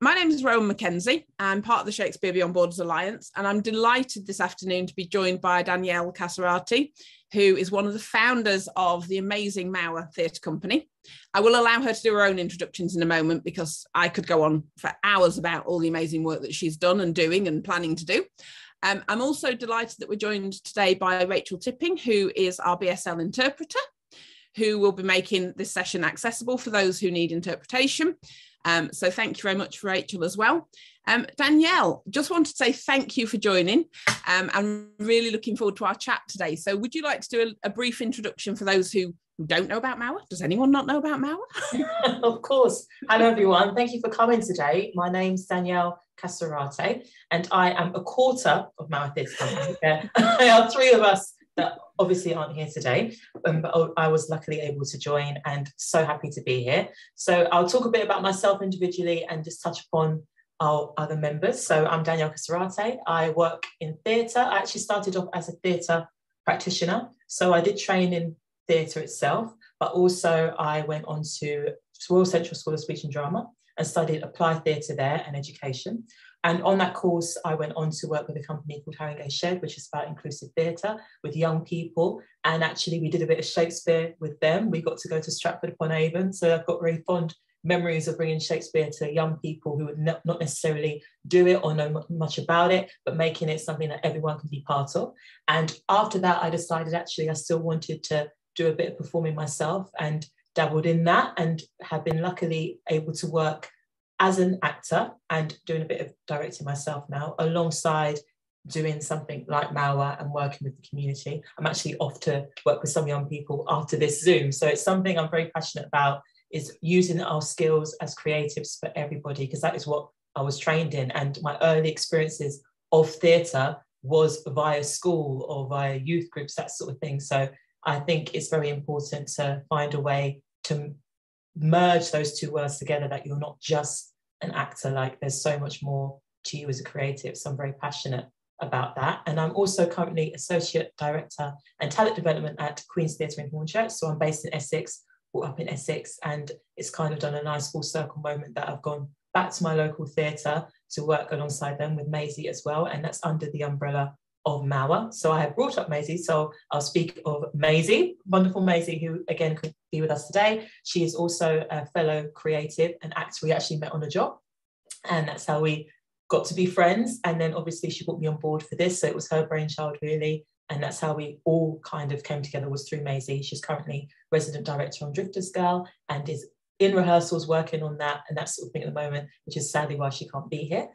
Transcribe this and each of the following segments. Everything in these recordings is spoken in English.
My name is Rowan Mackenzie. I'm part of the Shakespeare Beyond Borders Alliance, and I'm delighted this afternoon to be joined by Danielle Kassaraté, who is one of the founders of the amazing MAWA theatre company. I will allow her to do her own introductions in a moment because I could go on for hours about all the amazing work that she's done and doing and planning to do. I'm also delighted that we're joined today by Rachel Tipping, who is our BSL interpreter, who will be making this session accessible for those who need interpretation. So thank you very much for Rachel as well. Danielle, just want to say thank you for joining. I'm really looking forward to our chat today. So would you like to do a brief introduction for those who don't know about MAWA? Does anyone not know about MAWA? Of course. Hello, everyone. Thank you for coming today. My name's Danielle Kassaraté, and I am a quarter of MAWA Theatre Company. There are three of us that obviously aren't here today, but I was luckily able to join and so happy to be here. So I'll talk a bit about myself individually and just touch upon our other members. So I'm Danielle Kassaraté. I work in theatre. I actually started off as a theatre practitioner. So I did train in theatre itself, but also I went on to Royal Central School of Speech and Drama and studied applied theatre there and education. And on that course, I went on to work with a company called Haringey Shed, which is about inclusive theatre with young people. And actually, we did a bit of Shakespeare with them. We got to go to Stratford-upon-Avon. So I've got very fond memories of bringing Shakespeare to young people who would not necessarily do it or know much about it, but making it something that everyone can be part of. And after that, I decided actually I still wanted to do a bit of performing myself and dabbled in that and have been luckily able to work as an actor and doing a bit of directing myself now, alongside doing something like MAWA and working with the community. I'm actually off to work with some young people after this Zoom. So it's something I'm very passionate about, is using our skills as creatives for everybody, because that is what I was trained in. And my early experiences of theatre was via school or via youth groups, that sort of thing. So I think it's very important to find a way to merge those two worlds together, that you're not just an actor, like there's so much more to you as a creative. So I'm very passionate about that. And I'm also currently Associate Director and Talent Development at Queen's Theatre in Hornchurch. So I'm based in Essex, brought up in Essex, and it's kind of done a nice full circle moment that I've gone back to my local theatre to work alongside them with Maisey as well. And that's under the umbrella of MAWA. So I have brought up Maisey, so I'll speak of Maisey, wonderful Maisey, who again could be with us today. She is also a fellow creative and actor. We actually met on a job, and that's how we got to be friends. And then obviously she brought me on board for this, so it was her brainchild really, and that's how we all kind of came together, was through Maisey. She's currently resident director on Drifter's Girl and is in rehearsals working on that and that sort of thing at the moment, which is sadly why she can't be here.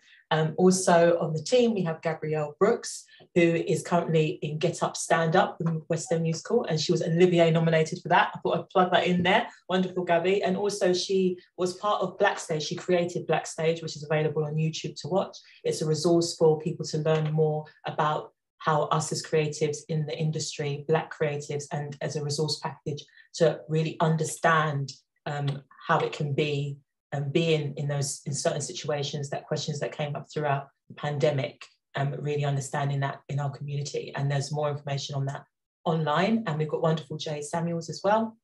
Also on the team, we have Gabrielle Brooks, who is currently in Get Up, Stand Up, the West End musical, and she was Olivier nominated for that. I thought I'd plug that in there. Wonderful, Gabby. And also she was part of Black Stage. She created Black Stage, which is available on YouTube to watch. It's a resource for people to learn more about how us as creatives in the industry, Black creatives, and as a resource package to really understand how it can be and being in certain situations, that questions that came up throughout the pandemic, really understanding that in our community. And there's more information on that online. And we've got wonderful Jade Samuels as well,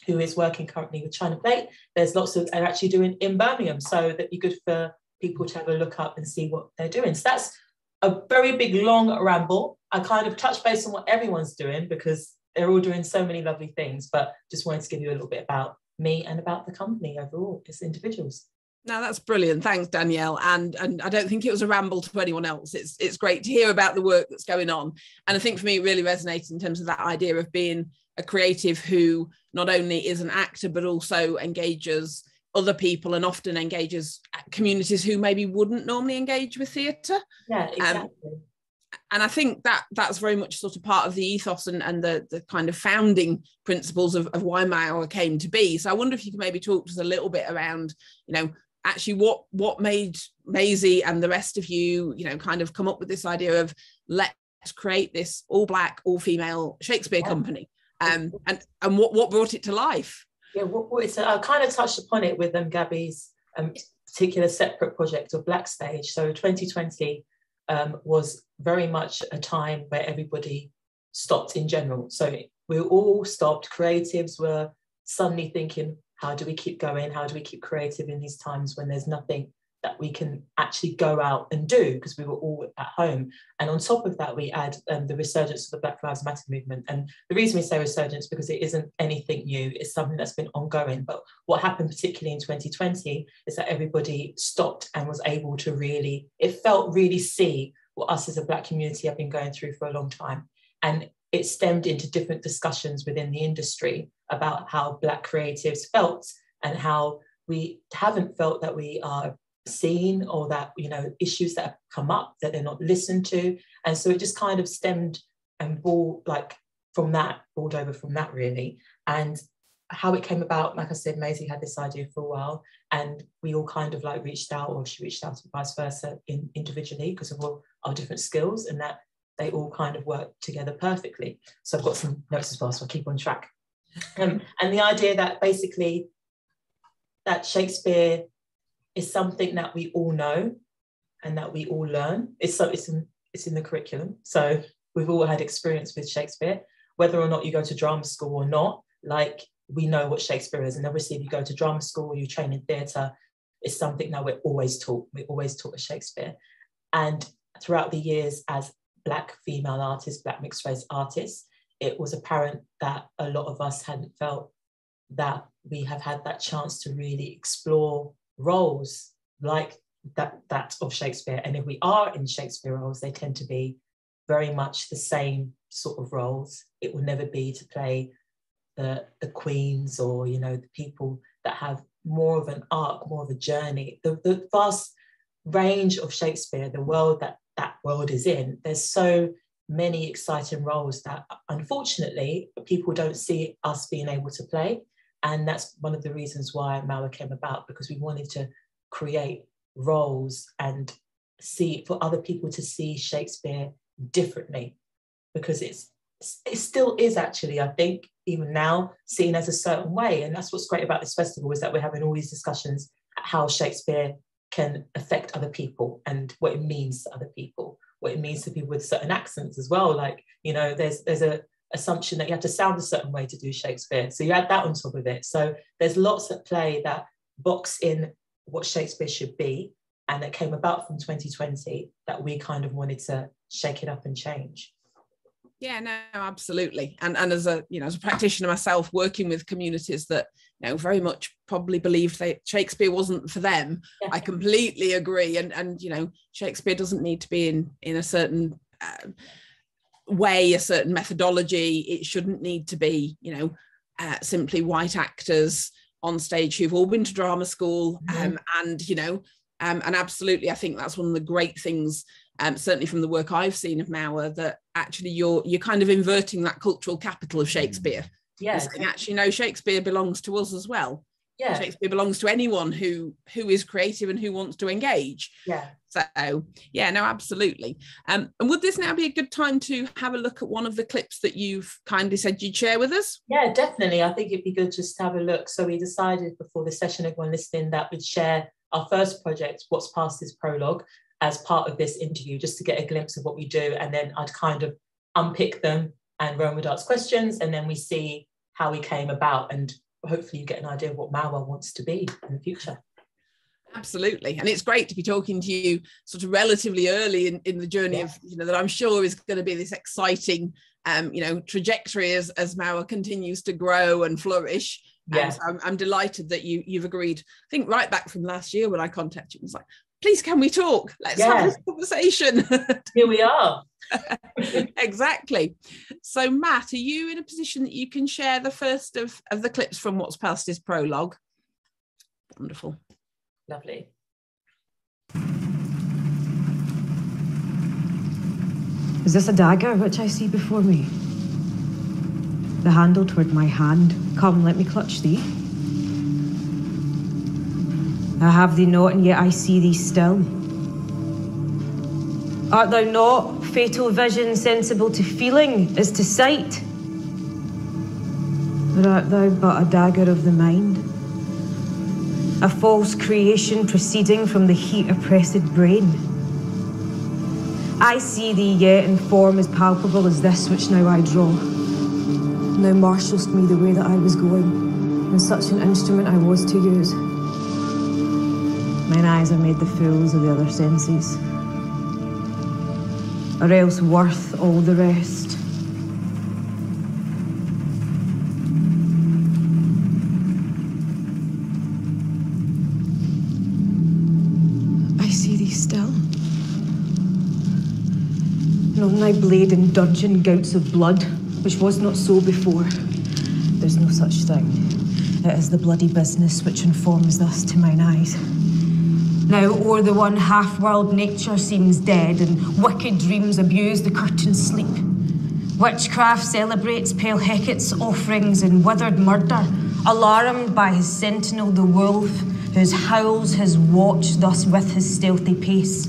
who is working currently with China Plate. There's lots of they're actually doing in Birmingham, so that'd be good for people to have a look up and see what they're doing. So that's a very big, long ramble. I kind of touch base on what everyone's doing because they're all doing so many lovely things, but just wanted to give you a little bit about me and about the company overall as individuals. Now that's brilliant. Thanks, Danielle. And I don't think it was a ramble to anyone else. It's great to hear about the work that's going on. And I think for me, it really resonates in terms of that idea of being a creative who not only is an actor, but also engages other people and often engages communities who maybe wouldn't normally engage with theatre. Yeah, exactly. And I think that's very much sort of part of the ethos and the kind of founding principles of why MAWA came to be. So I wonder if you could maybe talk to us a little bit around, actually what made Maisey and the rest of you, kind of come up with this idea of let's create this all Black, all female Shakespeare company, and what brought it to life. Yeah, I kind of touched upon it with Gabby's particular separate project of Black Stage. So 2020 was very much a time where everybody stopped in general. So we all stopped. Creatives were suddenly thinking, how do we keep going? How do we keep creative in these times when there's nothing that we can actually go out and do, because we were all at home. And on top of that, we add the resurgence of the Black Lives Matter movement. And the reason we say resurgence, because it isn't anything new, it's something that's been ongoing. But what happened particularly in 2020 is that everybody stopped and was able to really, it felt really see what us as a Black community have been going through for a long time. And it stemmed into different discussions within the industry about how Black creatives felt and how we haven't felt that we are seen, or that, you know, issues that have come up that they're not listened to. And so it just kind of stemmed and boiled over from that really. And how it came about, like I said, Maisey had this idea for a while, and we all kind of like reached out, or she reached out and vice versa individually, because of all our different skills, and that they all kind of work together perfectly. So I've got some notes as well, so I'll keep on track. And the idea that basically that Shakespeare is something that we all know and that we all learn. It's in the curriculum. So we've all had experience with Shakespeare, whether or not you go to drama school or not, like we know what Shakespeare is. And obviously if you go to drama school, you train in theatre, it's something that we're always taught. We're always taught with Shakespeare. And throughout the years as Black female artists, Black mixed race artists, it was apparent that a lot of us hadn't felt that we have had that chance to really explore roles like that of Shakespeare. And if we are in Shakespeare roles, they tend to be very much the same sort of roles. It will never be to play the queens, or, you know, the people that have more of an arc, more of a journey. The vast range of Shakespeare, the world that world is in, there's so many exciting roles that unfortunately people don't see us being able to play. And that's one of the reasons why MAWA came about, because we wanted to create roles and for other people to see Shakespeare differently, because it still is actually, I think, even now, seen as a certain way. And that's what's great about this festival, is that we're having all these discussions at how Shakespeare can affect other people and what it means to other people, what it means to people with certain accents as well. Like, you know, there's a assumption that you have to sound a certain way to do Shakespeare. So you add that on top of it. So there's lots at play that box in what Shakespeare should be, and that came about from 2020, that we kind of wanted to shake it up and change. Yeah, no, absolutely. And as a practitioner myself, working with communities that, you know, very much probably believed that Shakespeare wasn't for them, yeah. I completely agree. And you know, Shakespeare doesn't need to be in a certain way, a certain methodology. It shouldn't need to be, you know, simply white actors on stage who've all been to drama school. And you know, and absolutely, I think that's one of the great things, certainly from the work I've seen of MAWA, that actually you're kind of inverting that cultural capital of Shakespeare. Yes. And actually, no, Shakespeare belongs to us as well. Yeah. Shakespeare belongs to anyone who is creative and who wants to engage. Yeah. So yeah, no, absolutely. And would this now be a good time to have a look at one of the clips that you've kindly said you'd share with us? Yeah, definitely. I think it'd be good just to have a look. So we decided before the session, everyone listening, that we'd share our first project, What's Past Is Prologue, as part of this interview, just to get a glimpse of what we do. And then I'd kind of unpick them, and Rowan would ask questions, and then we see how we came about, and hopefully you get an idea of what MAWA wants to be in the future. Absolutely. And it's great to be talking to you sort of relatively early in the journey of, you know, that I'm sure is going to be this exciting, you know, trajectory as MAWA continues to grow and flourish. Yeah. So I'm delighted that you've agreed. I think right back from last year when I contacted you, it was like, please, can we talk? Let's have this conversation. Here we are. Exactly. So Matt, are you in a position that you can share the first of the clips from What's Past Is Prologue? Wonderful. Lovely. Is this a dagger which I see before me? The handle toward my hand. Come, let me clutch thee. I have thee not, and yet I see thee still. Art thou not, fatal vision, sensible to feeling as to sight? Or art thou but a dagger of the mind? A false creation proceeding from the heat-oppressed brain? I see thee yet in form as palpable as this which now I draw. Thou marshalst me the way that I was going, and such an instrument I was to use. Mine eyes are made the fools of the other senses, or else worth all the rest. I see thee still. And on thy blade and dudgeon gouts of blood, which was not so before. There's no such thing. It is the bloody business which informs thus to mine eyes. Now o'er the one half-world nature seems dead, and wicked dreams abuse the curtain's sleep. Witchcraft celebrates pale Hecate's offerings in withered murder, alarmed by his sentinel the wolf, whose howls his watch thus with his stealthy pace.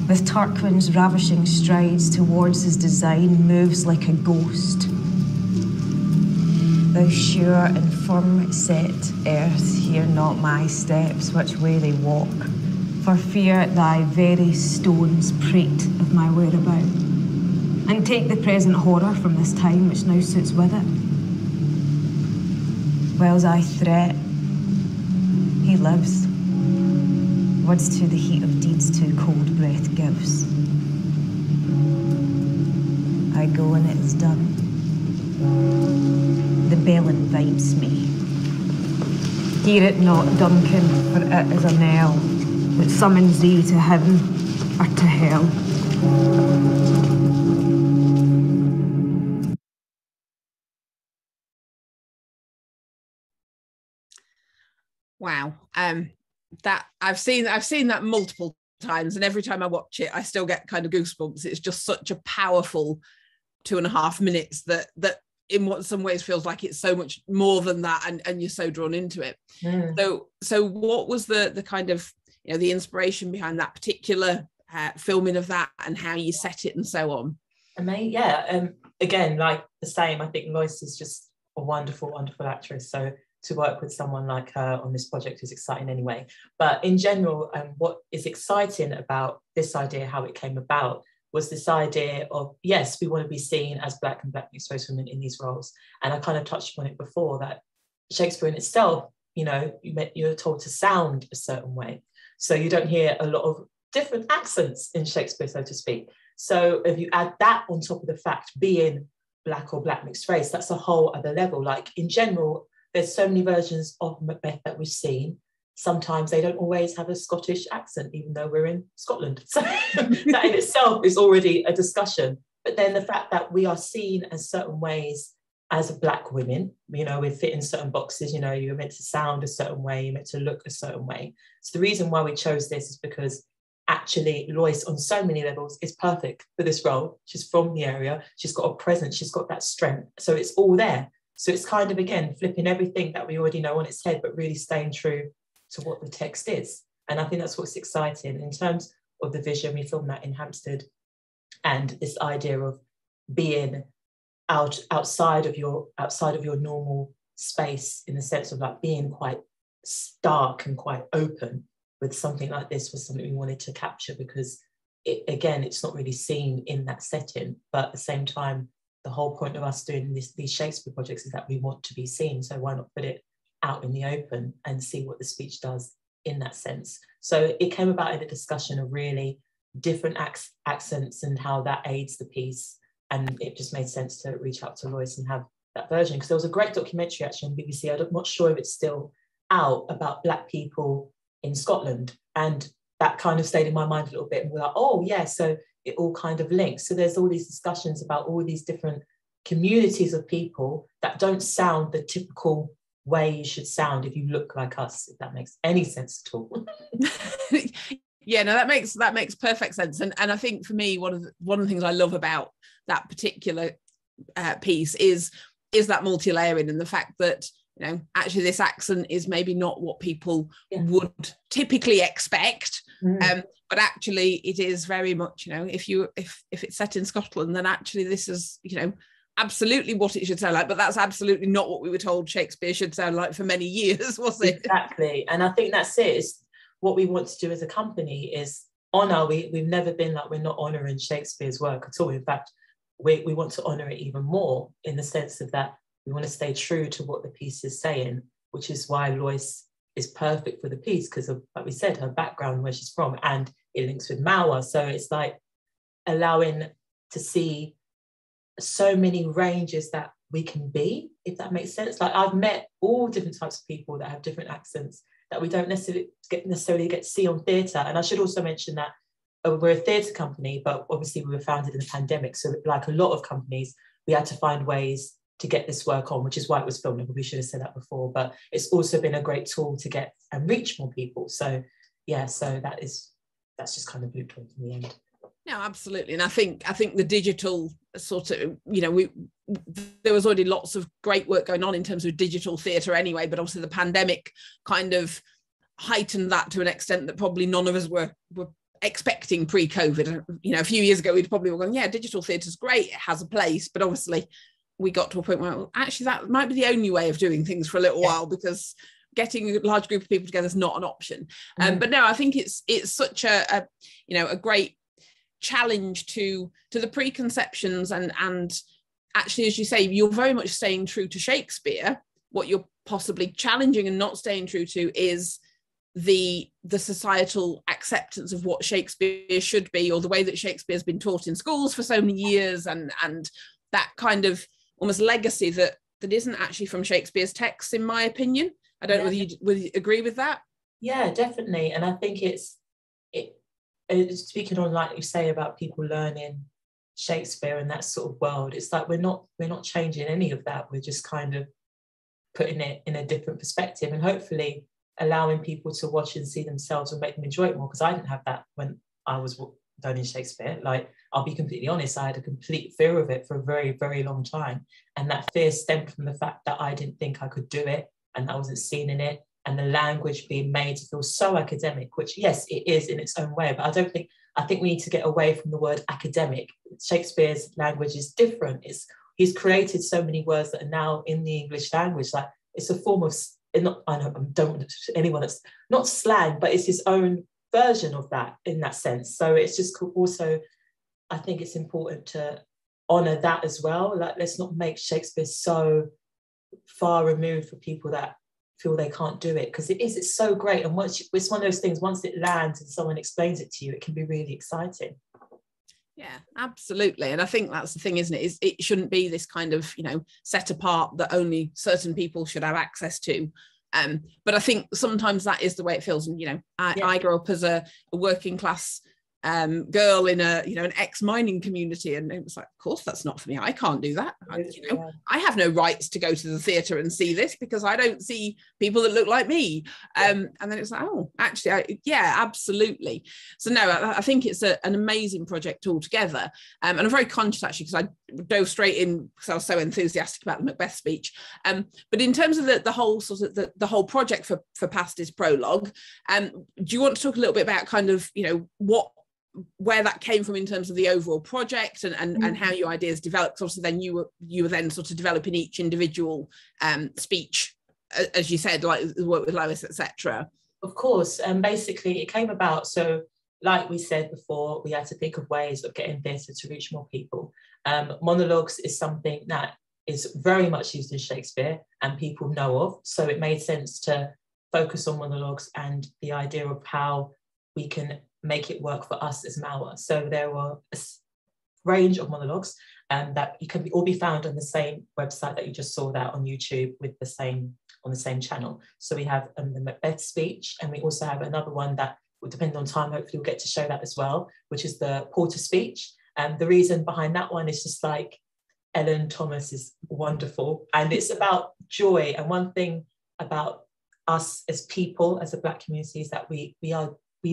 With Tarquin's ravishing strides towards his design moves like a ghost. Thou sure and firm set earth, hear not my steps which way they walk, for fear thy very stones prate of my whereabout, and take the present horror from this time which now suits with it. Whiles I threat, he lives. Words to the heat of deeds too cold breath gives. I go and it is done. The bell invites me. Hear it not, Duncan, for it is a knell that summons thee to heaven or to hell. Wow. That I've seen that multiple times, and every time I watch it, I still get kind of goosebumps. It's just such a powerful 2.5 minutes that in some ways feels like it's so much more than that, and you're so drawn into it. So what was the kind of, you know, the inspiration behind that particular filming of that, and how you set it and so on? Again, like the same, I think Lois is just a wonderful actress, so to work with someone like her on this project is exciting anyway. But in general, what is exciting about this idea, how it came about, was this idea of, yes, we want to be seen as Black and Black mixed race women in these roles. And I kind of touched on it before, that Shakespeare in itself, you know, you're told to sound a certain way. So you don't hear a lot of different accents in Shakespeare, so to speak. So if you add that on top of the fact being Black or Black mixed race, that's a whole other level. Like in general, there's so many versions of Macbeth that we've seen. Sometimes they don't always have a Scottish accent, even though we're in Scotland. So that in itself is already a discussion. But then the fact that we are seen as certain ways as Black women, you know, we fit in certain boxes, you know, you're meant to sound a certain way, you're meant to look a certain way. So the reason why we chose this is because actually Lois on so many levels is perfect for this role. She's from the area, she's got a presence, she's got that strength. So it's all there. So it's kind of, again, flipping everything that we already know on its head, but really staying true to what the text is. And I think that's what's exciting. In terms of the vision, we filmed that in Hampstead, and this idea of being outside of your normal space, in the sense of like being quite stark and quite open with something like this, was something we wanted to capture, because it's not really seen in that setting, but at the same time, the whole point of us doing these Shakespeare projects is that we want to be seen. So why not put it out in the open and see what the speech does in that sense? So it came about in a discussion of really different accents and how that aids the piece. And it just made sense to reach out to Lois and have that version, because there was a great documentary actually on BBC, I'm not sure if it's still out, about Black people in Scotland. And that kind of stayed in my mind a little bit, and we're like, oh yeah, so it all kind of links. So there's all these discussions about all these different communities of people that don't sound the typical way you should sound if you look like us, if that makes any sense at all. Yeah, no, that makes perfect sense. And I think for me, one of the things I love about that particular piece is that multi-layering, and the fact that, you know, actually this accent is maybe not what people would typically expect. But actually it is very much, you know, if it's set in Scotland, then actually this is, you know, absolutely what it should sound like, but that's absolutely not what we were told Shakespeare should sound like for many years, was it? Exactly. And I think that's it. It's what we want to do as a company is honour. We've never been like, we're not honouring Shakespeare's work at all. In fact, we want to honour it even more, in the sense of that we want to stay true to what the piece is saying, which is why Lois is perfect for the piece because of, like we said, her background, where she's from, and it links with MAWA. So it's like allowing to see so many ranges that we can be, if that makes sense. Like I've met all different types of people that have different accents that we don't necessarily get to see on theatre. And I should also mention that we're a theatre company, but obviously we were founded in the pandemic. So like a lot of companies, we had to find ways to get this work on, which is why it was filmed. We should have said that before, but it's also been a great tool to get and reach more people. So yeah, so that's just kind of blueprint in the end. No, absolutely. And I think the digital sort of, you know, there was already lots of great work going on in terms of digital theatre anyway, but obviously the pandemic kind of heightened that to an extent that probably none of us were expecting pre-COVID. You know, a few years ago, we'd probably were going, yeah, digital theatre is great, it has a place, but obviously we got to a point where, well, actually that might be the only way of doing things for a little while, because getting a large group of people together is not an option. But no, I think it's such a great challenge to the preconceptions, and actually, as you say, you're very much staying true to Shakespeare. What you're possibly challenging and not staying true to is the societal acceptance of what Shakespeare should be, or the way that Shakespeare's been taught in schools for so many years, and that kind of almost legacy that isn't actually from Shakespeare's texts, in my opinion. I don't know whether you agree with that. Yeah, definitely. And I think it's speaking on, like you say, about people learning Shakespeare and that sort of world, it's like we're not changing any of that. We're just kind of putting it in a different perspective, and hopefully allowing people to watch and see themselves and make them enjoy it more, because I didn't have that when I was learning Shakespeare. Like, I'll be completely honest, I had a complete fear of it for a very, very long time, and that fear stemmed from the fact that I didn't think I could do it, and I wasn't seen in it, and the language being made to feel so academic, which yes, it is in its own way, but I think we need to get away from the word academic. Shakespeare's language is different. He's created so many words that are now in the English language. Like, it's a form of, I don't want anyone that's not slang, but it's his own version of that in that sense. So it's just also, I think it's important to honour that as well. Like, let's not make Shakespeare so far removed for people that feel they can't do it, because it's so great. And it's one of those things, once it lands and someone explains it to you, it can be really exciting. Yeah, absolutely. And I think that's the thing, isn't it? It shouldn't be this kind of, set apart that only certain people should have access to. But I think sometimes that is the way it feels. And, I grew up as a working class girl in an ex-mining community, and it was like, of course that's not for me, I can't do that. I have no rights to go to the theatre and see this because I don't see people that look like me. And then it's like, oh, actually, absolutely. So no, I think it's an amazing project altogether, and I'm very conscious actually, because I dove straight in because I was so enthusiastic about the Macbeth speech, but in terms of the whole sort of the whole project for Past is Prologue, do you want to talk a little bit about kind of where that came from in terms of the overall project and how your ideas developed? Obviously then you were then sort of developing each individual speech, as you said, like the work with Lois, etc. Of course, and basically it came about, so like we said before, we had to think of ways of getting theatre to reach more people. Monologues is something that is very much used in Shakespeare and people know of, so it made sense to focus on monologues and the idea of how we can make it work for us as MAWA. So there were a range of monologues that you can all be found on the same website that you just saw that on YouTube on the same channel. So we have the Macbeth speech, and we also have another one that will depend on time, hopefully we'll get to show that as well, which is the Porter speech. The reason behind that one is just like Ellen Thomas is wonderful, and it's about joy. And one thing about us as people, as a Black community, is that we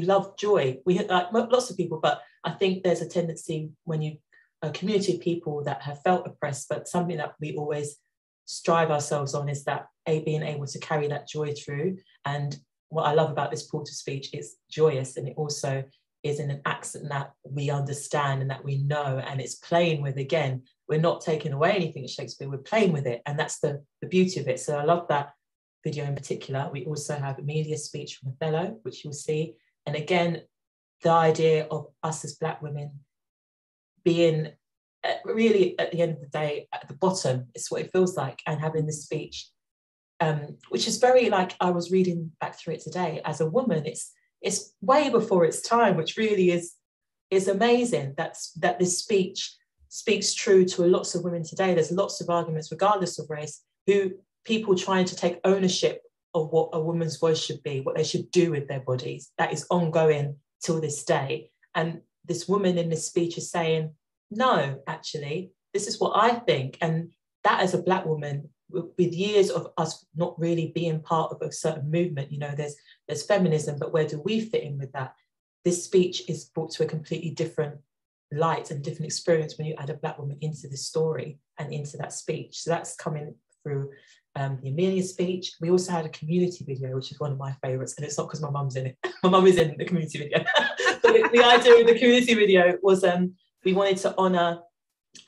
love joy. We like lots of people, but I think there's a tendency when a community of people that have felt oppressed, but something that we always strive ourselves on is that being able to carry that joy through. And what I love about this Porter speech is joyous, and it also is in an accent that we understand and that we know, and it's playing with, again, we're not taking away anything at Shakespeare, we're playing with it, and that's the beauty of it. So I love that video in particular. We also have Amelia's speech from Othello, which you'll see. And again, the idea of us as Black women being really, at the end of the day, at the bottom, is what it feels like, and having this speech which is very, like, I was reading back through it today, as a woman, it's way before its time, which really is amazing. That this speech speaks true to lots of women today. There's lots of arguments, regardless of race, who people trying to take ownership of what a woman's voice should be, what they should do with their bodies. That is ongoing till this day. And this woman in this speech is saying, no, actually, this is what I think. And that, as a Black woman, with years of us not really being part of a certain movement, you know, there's feminism, but where do we fit in with that? This speech is brought to a completely different light and different experience when you add a Black woman into this story and into that speech. So that's coming through the Amelia speech. We also had a community video, which is one of my favourites, and it's not because my mum's in it. My mum is in the community video. But the idea of the community video was we wanted to honour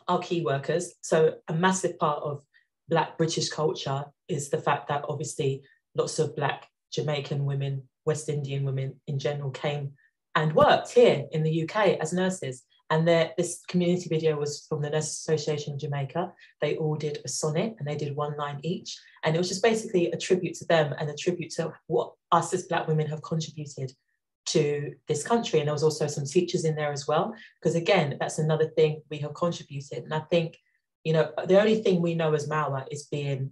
our key workers. So a massive part of Black British culture is the fact that obviously lots of Black Jamaican women, West Indian women in general, came and worked here in the UK as nurses. And this community video was from the Nurses Association of Jamaica. They all did a sonnet, and they did one line each. And it was just basically a tribute to them and a tribute to what us as Black women have contributed to this country. And there was also some teachers in there as well, because again, that's another thing we have contributed. And I think, you know, the only thing we know as MAWA is being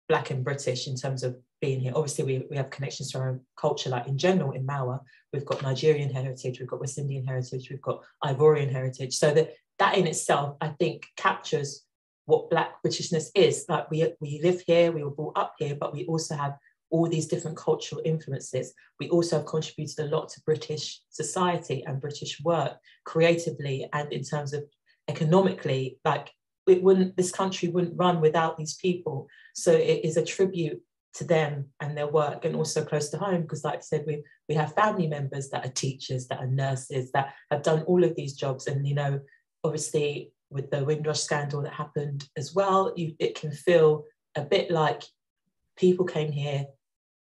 Black and British in terms of being here. Obviously, we have connections to our own culture, like in general in MAWA, we've got Nigerian heritage, we've got West Indian heritage, we've got Ivorian heritage. So that in itself, I think, captures what Black Britishness is. Like, we live here, we were brought up here, but we also have all these different cultural influences. We also have contributed a lot to British society and British work creatively, and in terms of economically, like, this country wouldn't run without these people. So it is a tribute to them and their work, and also close to home, because like I said, we have family members that are teachers, that are nurses, that have done all of these jobs. And, you know, obviously with the Windrush scandal that happened as well, it can feel a bit like people came here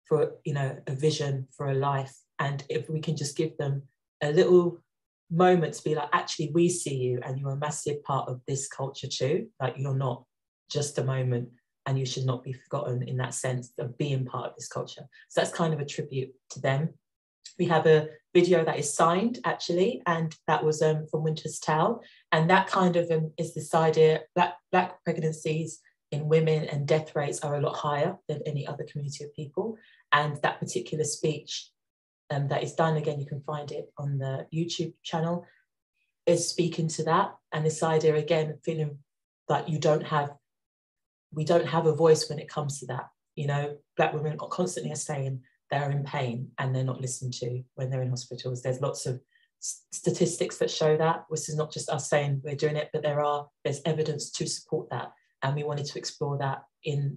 for, you know, a vision for a life. And if we can just give them a little moment to be like, actually, we see you and you're a massive part of this culture too. Like, you're not just a moment, and you should not be forgotten in that sense of being part of this culture. So that's kind of a tribute to them. We have a video that is signed, actually, and that was from Winter's Tale. And that kind of is this idea, Black pregnancies in women and death rates are a lot higher than any other community of people. And that particular speech that is done, again, you can find it on the YouTube channel, is speaking to that. And this idea, again, feeling like we don't have a voice when it comes to that. You know, Black women constantly are saying they're in pain and they're not listened to when they're in hospitals. There's lots of statistics that show that. This is not just us saying we're doing it, but there's evidence to support that. And we wanted to explore that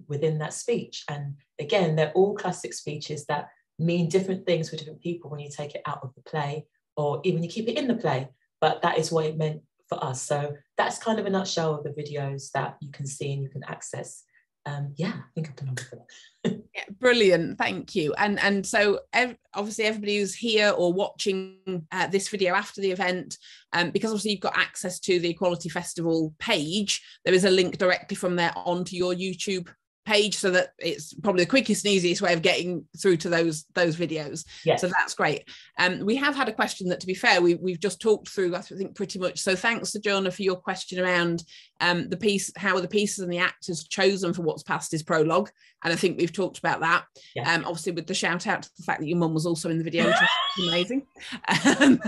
within that speech. And again, they're all classic speeches that mean different things for different people when you take it out of the play, or even you keep it in the play, but that is what it meant for us. So that's kind of a nutshell of the videos that you can see and you can access. Yeah, I think I've done everything. Yeah, brilliant, thank you. And so obviously everybody who's here or watching this video after the event, because obviously you've got access to the Equality Festival page, there is a link directly from there onto your YouTube page, so that it's probably the quickest and easiest way of getting through to those videos. Yes. So that's great. We have had a question that, to be fair, we've just talked through, I think, pretty much. So thanks to Jonah for your question around the piece, how are the pieces and the actors chosen for what's past his prologue, and I think we've talked about that. Yeah. Obviously with the shout out to the fact that your mum was also in the video, which is amazing. I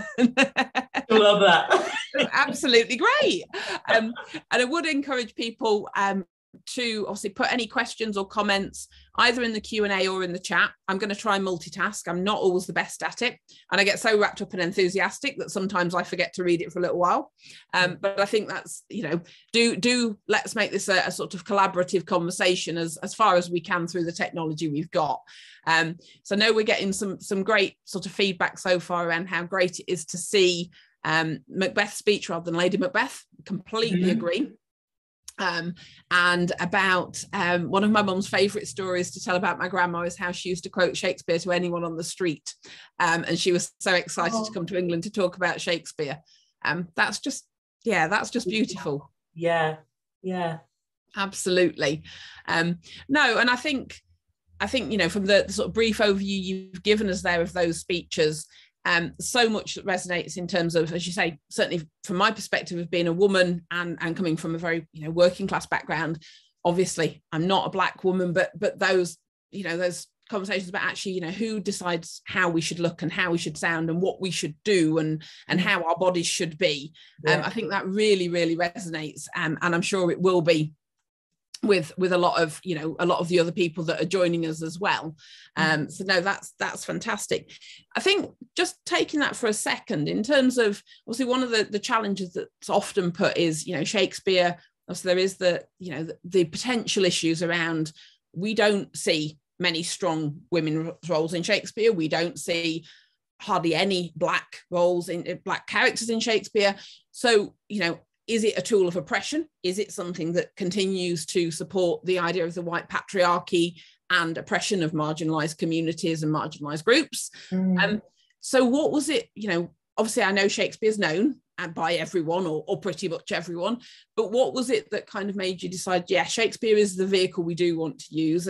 love that. Absolutely great. And I would encourage people to obviously put any questions or comments either in the Q&A or in the chat. I'm going to try multitask. I'm not always the best at it, and I get so wrapped up and enthusiastic that sometimes I forget to read it for a little while. But I think that's, you know, let's make this a sort of collaborative conversation as far as we can through the technology we've got. So I know we're getting some great sort of feedback so far around how great it is to see Macbeth's speech rather than Lady Macbeth. Completely agree. And about one of my mum's favourite stories to tell about my grandma is how she used to quote Shakespeare to anyone on the street, and she was so excited to come to England to talk about Shakespeare. That's just beautiful. Yeah, absolutely. No, and I think I think, you know, from the sort of brief overview you've given us there of those speeches, so much that resonates in terms of, as you say, certainly from my perspective of being a woman and coming from a very, you know, working class background. Obviously, I'm not a Black woman, but those, you know, those conversations about actually, you know, who decides how we should look and how we should sound and what we should do and how our bodies should be. I think that really, really resonates, and I'm sure it will be with a lot of, you know, a lot of the other people that are joining us as well. So no, that's fantastic. I think just taking that for a second, in terms of, obviously one of the challenges that's often put is, you know, Shakespeare, so there is the, you know, the potential issues around, we don't see many strong women roles in Shakespeare. We don't see hardly any Black roles in Black characters in Shakespeare. So, you know, is it a tool of oppression? Is it something that continues to support the idea of the white patriarchy and oppression of marginalized communities and marginalized groups? So what was it, you know, obviously I know Shakespeare's known by everyone or pretty much everyone, but what was it that kind of made you decide, yeah, Shakespeare is the vehicle we do want to use?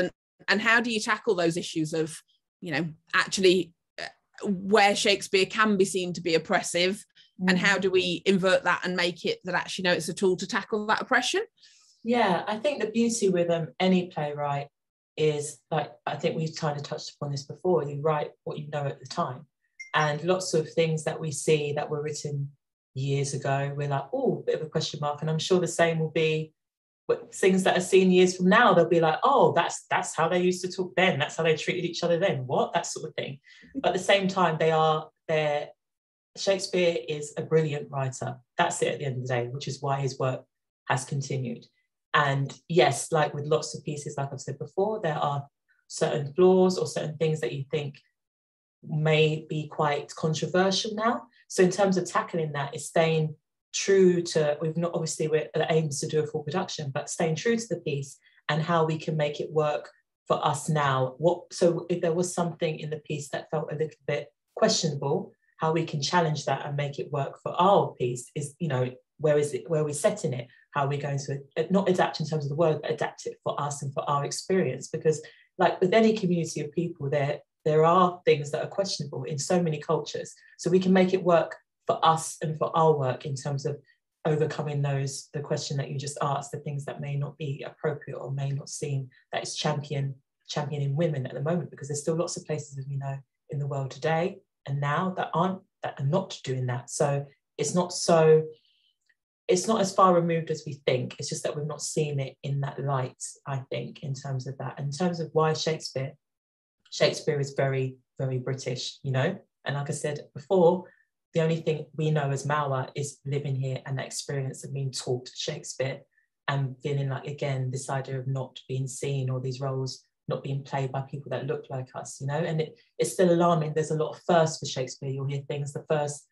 And how do you tackle those issues of, you know, actually where Shakespeare can be seen to be oppressive, and how do we invert that and make it that actually, no, it's a tool to tackle that oppression? Yeah, I think the beauty with any playwright is, like, I think we've kind of touched upon this before, you write what you know at the time. And lots of things that we see that were written years ago, we're like, oh, a bit of a question mark. And I'm sure the same will be with things that are seen years from now. They'll be like, oh, that's how they used to talk then. That's how they treated each other then. What? That sort of thing. But at the same time, Shakespeare is a brilliant writer. That's it at the end of the day, which is why his work has continued. And yes, like with lots of pieces, like I've said before, there are certain flaws or certain things that you think may be quite controversial now. So in terms of tackling that, it's staying true to, the aim is to do a full production, but staying true to the piece and how we can make it work for us now. So if there was something in the piece that felt a little bit questionable, how we can challenge that and make it work for our piece is, you know, where are we setting it? How are we going to not adapt in terms of the word, but adapt it for us and for our experience? Because like with any community of people, there are things that are questionable in so many cultures. So we can make it work for us and for our work in terms of overcoming the question that you just asked, the things that may not be appropriate or may not seem that is championing women at the moment, because there's still lots of places, as we know, in the world today and now that are not doing that. So it's not as far removed as we think. It's just that we've not seen it in that light, I think, in terms of that. In terms of why Shakespeare is very, very British, you know? And like I said before, the only thing we know as MAWA is living here and that experience of being taught Shakespeare and feeling like, again, this idea of not being seen or these roles not being played by people that look like us, you know? And it's still alarming. There's a lot of firsts for Shakespeare. You'll hear things, the first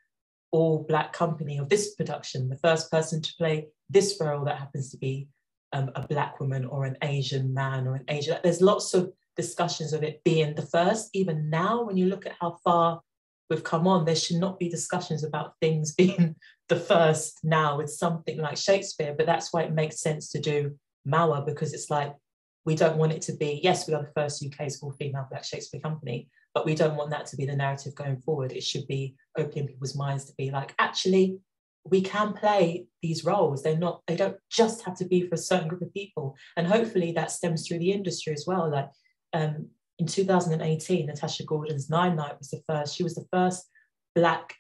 all-Black company of this production, the first person to play this role that happens to be a Black woman or an Asian man or an Asian. There's lots of discussions of it being the first. Even now, when you look at how far we've come on, there should not be discussions about things being the first now with something like Shakespeare. But that's why it makes sense to do MAWA, because it's like, we don't want it to be, yes, we are the first UK's all-female Black Shakespeare company, but we don't want that to be the narrative going forward. It should be opening people's minds to be like, actually, we can play these roles. They don't just have to be for a certain group of people. And hopefully that stems through the industry as well. Like in 2018, Natasha Gordon's Nine Night was the first. She was the first Black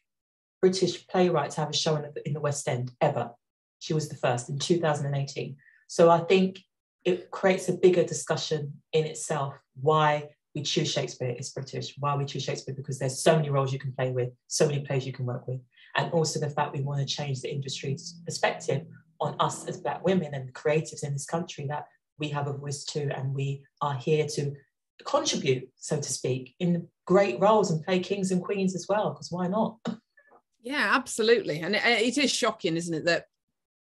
British playwright to have a show in the West End ever. She was the first in 2018. So I think it creates a bigger discussion in itself why we choose Shakespeare is British, why we choose Shakespeare, because there's so many roles you can play with, so many plays you can work with. And also the fact we want to change the industry's perspective on us as Black women and creatives in this country, that we have a voice too, and we are here to contribute, so to speak, in great roles and play kings and queens as well, because why not? Yeah, absolutely. And it is shocking, isn't it, that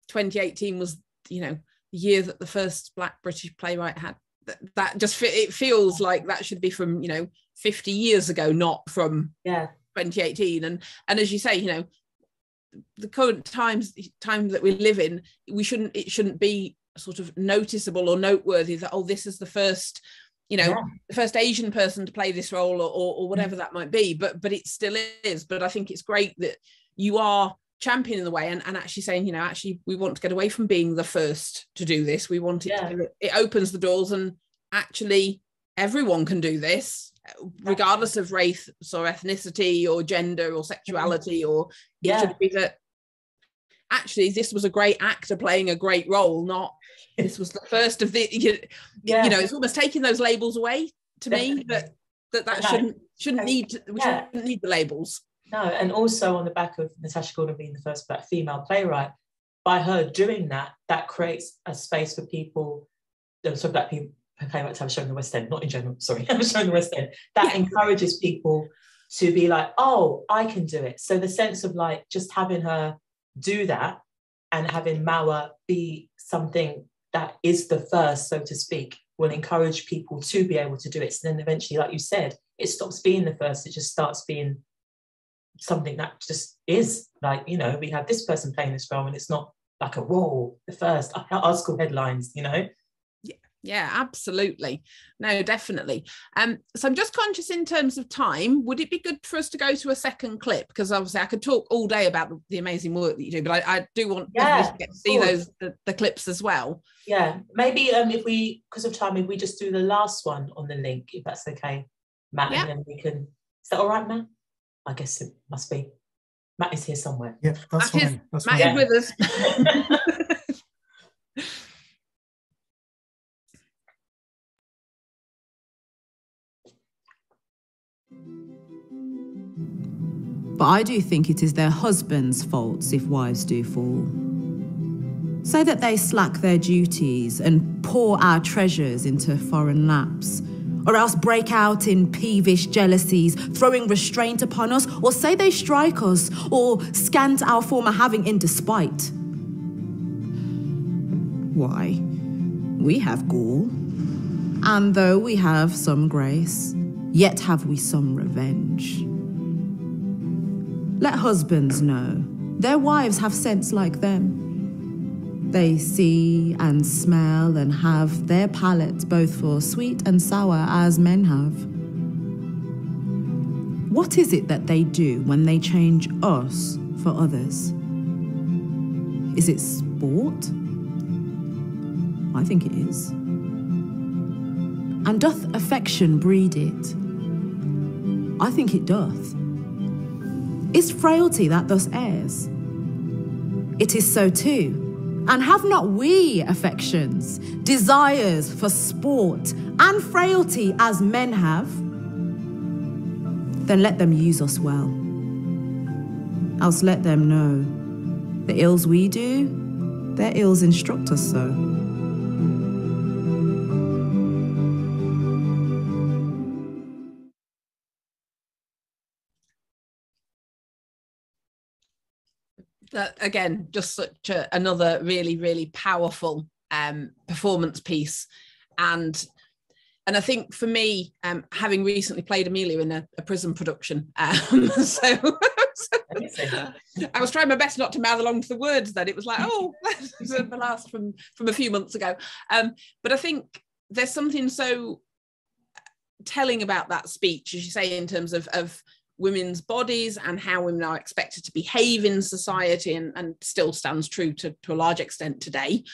2018 was, you know, the year that the first Black British playwright had. That just, it feels like that should be from, you know, 50 years ago, not from 2018. And as you say, you know, the current time that we live in, it shouldn't be sort of noticeable or noteworthy that, oh, this is the first, you know, the first Asian person to play this role, or whatever that might be, but it still is. But I think it's great that you are championing the way and actually saying, you know, actually we want to get away from being the first to do this. We want it to, it opens the doors, and actually everyone can do this, regardless of race or ethnicity or gender or sexuality, or it should be that actually this was a great actor playing a great role, not this was the first of the, you know, it's almost taking those labels away to me, that shouldn't need the labels. No, and also on the back of Natasha Gordon being the first Black female playwright, by her doing that, that creates a space for people, so Black people playwrights have shown the West End, not in general, sorry, have shown the West End, that encourages people to be like, oh, I can do it. So the sense of like just having her do that and having MAWA be something that is the first, so to speak, will encourage people to be able to do it. So then eventually, like you said, it stops being the first, it just starts being something that just is like, you know, we have this person playing this role and it's not like a role, the first article headlines, you know. Yeah, absolutely. No, definitely. So I'm just conscious in terms of time, would it be good for us to go to a second clip? Because obviously I could talk all day about the amazing work that you do, but I do want to get to see the clips as well. Yeah, maybe if we, because of time, if we just do the last one on the link, if that's okay, Matt, and then we can, is that all right, Matt? I guess it must be. Matt is here somewhere. Yeah, that's fine. Matt is with us. But I do think it is their husbands' faults if wives do fall. Say that they slack their duties and pour our treasures into foreign laps, or else break out in peevish jealousies, throwing restraint upon us, or say they strike us, or scant our former having in despite. Why, we have gall, and though we have some grace, yet have we some revenge. Let husbands know their wives have sense like them. They see and smell and have their palates both for sweet and sour as men have. What is it that they do when they change us for others? Is it sport? I think it is. And doth affection breed it? I think it doth. Is frailty that thus errs? It is so too. And have not we affections, desires for sport and frailty as men have? Then let them use us well. Else let them know the ills we do, their ills instruct us so. That, again, just such another really, really powerful performance piece. And I think for me, having recently played Amelia in a prison production, so I was trying my best not to mouth along to the words then. It was like, oh, that's the last from a few months ago. But I think there's something so telling about that speech, as you say, in terms of women's bodies and how women are expected to behave in society, and still stands true to a large extent today.